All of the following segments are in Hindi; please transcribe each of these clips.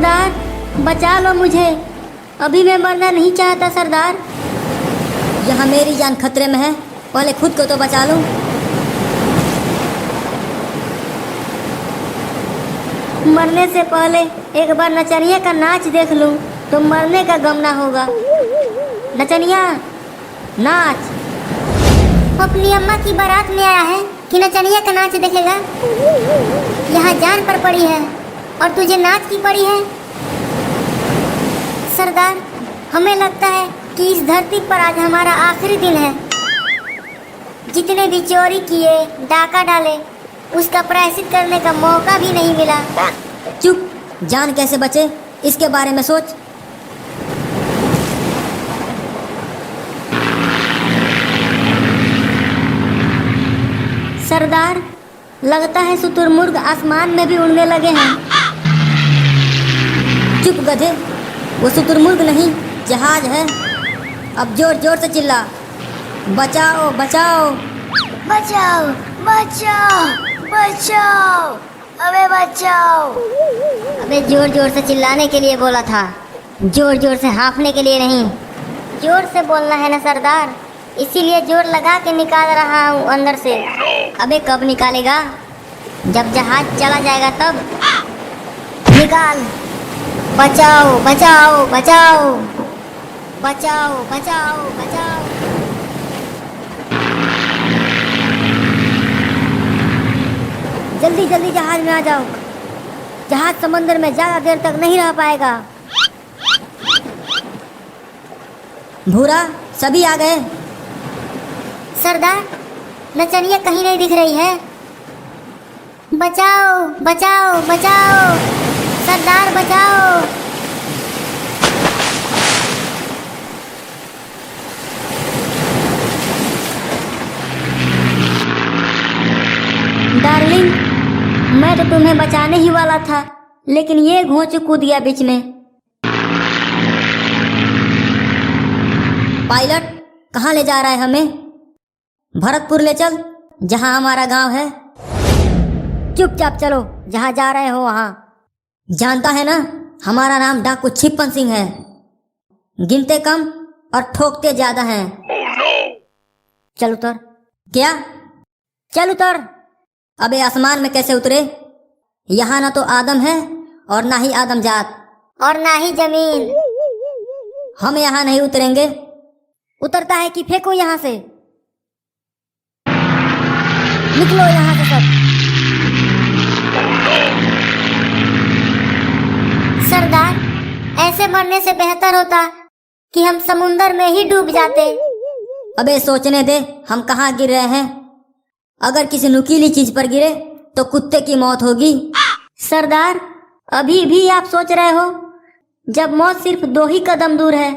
सरदार बचा लो मुझे, अभी मैं मरना नहीं चाहता सरदार। यहाँ मेरी जान खतरे में है, पहले खुद को तो बचा लो। मरने से पहले एक बार नचनिया का नाच देख लूं तो मरने का गम ना होगा। नचनिया नाच। अपनी अम्मा की बारात में आया है कि नचनिया का नाच देखेगा। यहाँ जान पर पड़ी है और तुझे नाच की पड़ी है। सरदार हमें लगता है कि इस धरती पर आज हमारा आखिरी दिन है। जितने भी चोरी किए, डाका डाले, उसका प्रायश्चित करने का मौका भी नहीं मिला। चुप, जान कैसे बचे इसके बारे में सोच। सरदार लगता है शुतुरमुर्ग आसमान में भी उड़ने लगे हैं। चुप गधे, वो शुतुरमुर्ग नहीं जहाज है। अब जोर जोर से चिल्ला, बचाओ बचाओ बचाओ बचाओ बचाओ, अबे बचाओ। अबे जोर जोर से चिल्लाने के लिए बोला था, जोर जोर से हाँफने के लिए नहीं। जोर से बोलना है ना सरदार, इसीलिए जोर लगा के निकाल रहा हूँ अंदर से। अबे कब निकालेगा? जब जहाज चला जाएगा तब निकाल। बचाओ बचाओ बचाओ बचाओ बचाओ बचाओ। जल्दी जल्दी जहाज में आ जाओ, जहाज समंदर में ज्यादा देर तक नहीं रह पाएगा। भूरा, सभी आ गए। सरदार नचनिया कहीं नहीं दिख रही है। बचाओ बचाओ बचाओ, सरदार बचाओ। डार्लिंग, मैं तो तुम्हें बचाने ही वाला था, लेकिन ये घोंच कूद गया बीच में। पायलट कहाँ ले जा रहा है हमें? भरतपुर ले चल, जहाँ हमारा गांव है। चुपचाप चलो, जहाँ जा रहे हो वहाँ। जानता है ना, हमारा नाम डाकू छिप्पन सिंह है। गिनते कम और ठोकते ज्यादा हैं। चल उतर। क्या? चल उतर। अबे आसमान में कैसे उतरे? यहाँ ना तो आदम है और ना ही आदम जात और ना ही जमीन। हम यहाँ नहीं उतरेंगे। उतरता है कि फेंको यहाँ से। निकलो यहाँ से सब। सरदार ऐसे मरने से बेहतर होता कि हम समुंदर में ही डूब जाते। अबे सोचने दे, हम कहाँ गिर रहे हैं। अगर किसी नुकीली चीज पर गिरे तो कुत्ते की मौत होगी। सरदार अभी भी आप सोच रहे हो, जब मौत सिर्फ 2 ही कदम दूर है।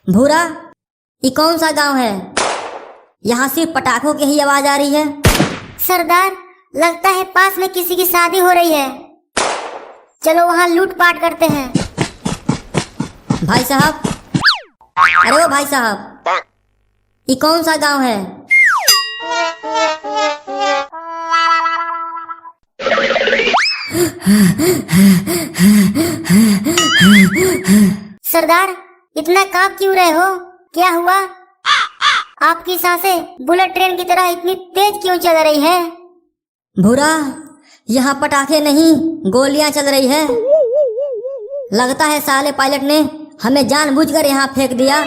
भूरा, ये कौन सा गांव है? यहाँ सिर्फ पटाखों की ही आवाज आ रही है। सरदार लगता है पास में किसी की शादी हो रही है। चलो वहाँ लूटपाट करते हैं। भाई साहब, अरे वो भाई साहब, ये कौन सा गांव है? सरदार इतना कांप क्यों रहे हो? क्या हुआ? आपकी सांसें बुलेट ट्रेन की तरह इतनी तेज क्यों चल रही है? भूरा, यहाँ पटाखे नहीं गोलियां चल रही है। लगता है साले पायलट ने हमें जानबूझकर यहाँ फेंक दिया।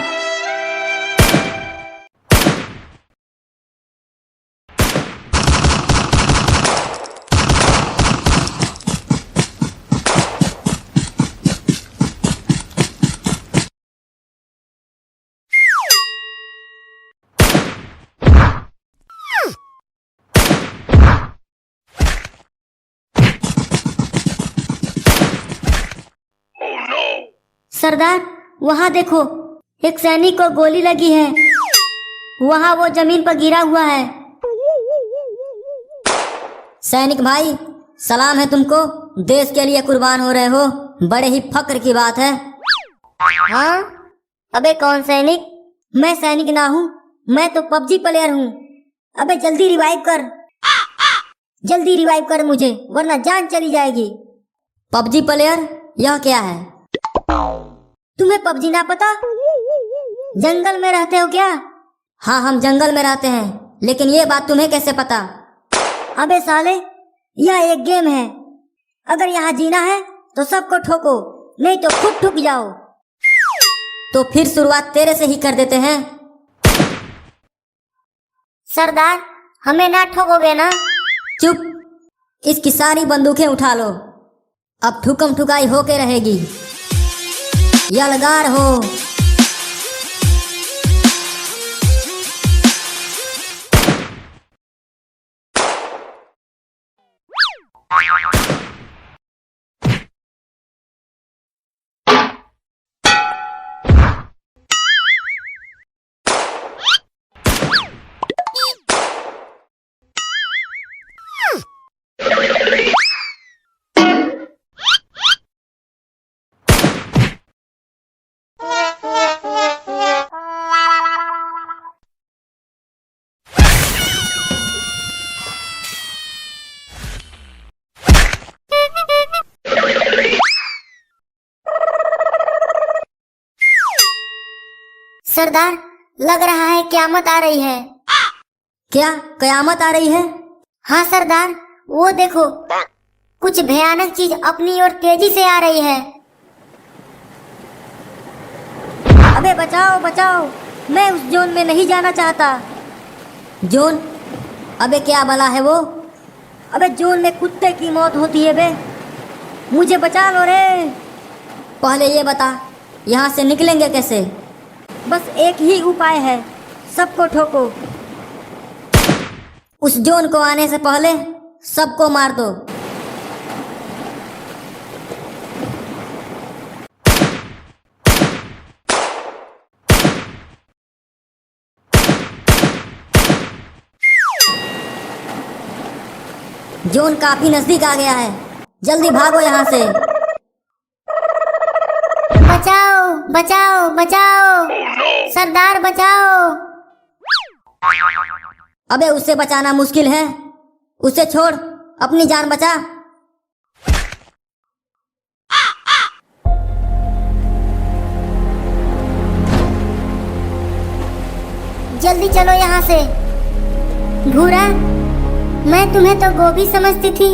सरदार वहाँ देखो, एक सैनिक को गोली लगी है। वहाँ वो जमीन पर गिरा हुआ है। सैनिक भाई, सलाम है तुमको। देश के लिए कुर्बान हो रहे हो, बड़े ही फक्र की बात है। हाँ, अबे कौन सैनिक? मैं सैनिक ना हूँ, मैं तो पबजी प्लेयर हूँ। अबे जल्दी रिवाइव कर, जल्दी रिवाइव कर मुझे, वरना जान चली जाएगी। पबजी प्लेयर, यह क्या है? तुम्हें पबजी ना पता? जंगल में रहते हो क्या? हाँ, हम जंगल में रहते हैं, लेकिन ये बात तुम्हें कैसे पता? अबे साले, यह एक गेम है। अगर यहाँ जीना है तो सबको ठोको, नहीं तो खुद ठुक जाओ। तो फिर शुरुआत तेरे से ही कर देते हैं। सरदार, हमें ना ठोकोगे ना? चुप, इसकी सारी बंदूकें उठा लो। अब ठुकम ठुकाई होके रहेगी। यलगार हो। सरदार, लग रहा है क़यामत आ रही है। क्या कयामत आ रही है? हाँ सरदार, वो देखो, कुछ भयानक चीज अपनी ओर तेजी से आ रही है। अबे बचाओ बचाओ, मैं उस जोन में नहीं जाना चाहता। जोन? अबे क्या भला है वो? अबे जोन में कुत्ते की मौत होती है बे, मुझे बचा लो रे। पहले ये बता, यहाँ से निकलेंगे कैसे? बस एक ही उपाय है, सबको ठोको। उस जोन को आने से पहले सबको मार दो। जोन काफी नजदीक आ गया है, जल्दी भागो यहाँ से। बचाओ बचाओ बचाओ, सरदार बचाओ। अबे उसे बचाना मुश्किल है, उसे छोड़, अपनी जान बचा। जल्दी चलो यहाँ से। भूरा, मैं तुम्हें तो गोभी समझती थी,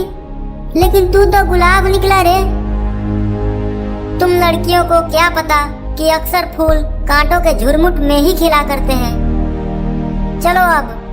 लेकिन तू तो गुलाब निकला रे। तुम लड़कियों को क्या पता कि अक्सर फूल कांटों के झुरमुट में ही खिला करते हैं। चलो अब।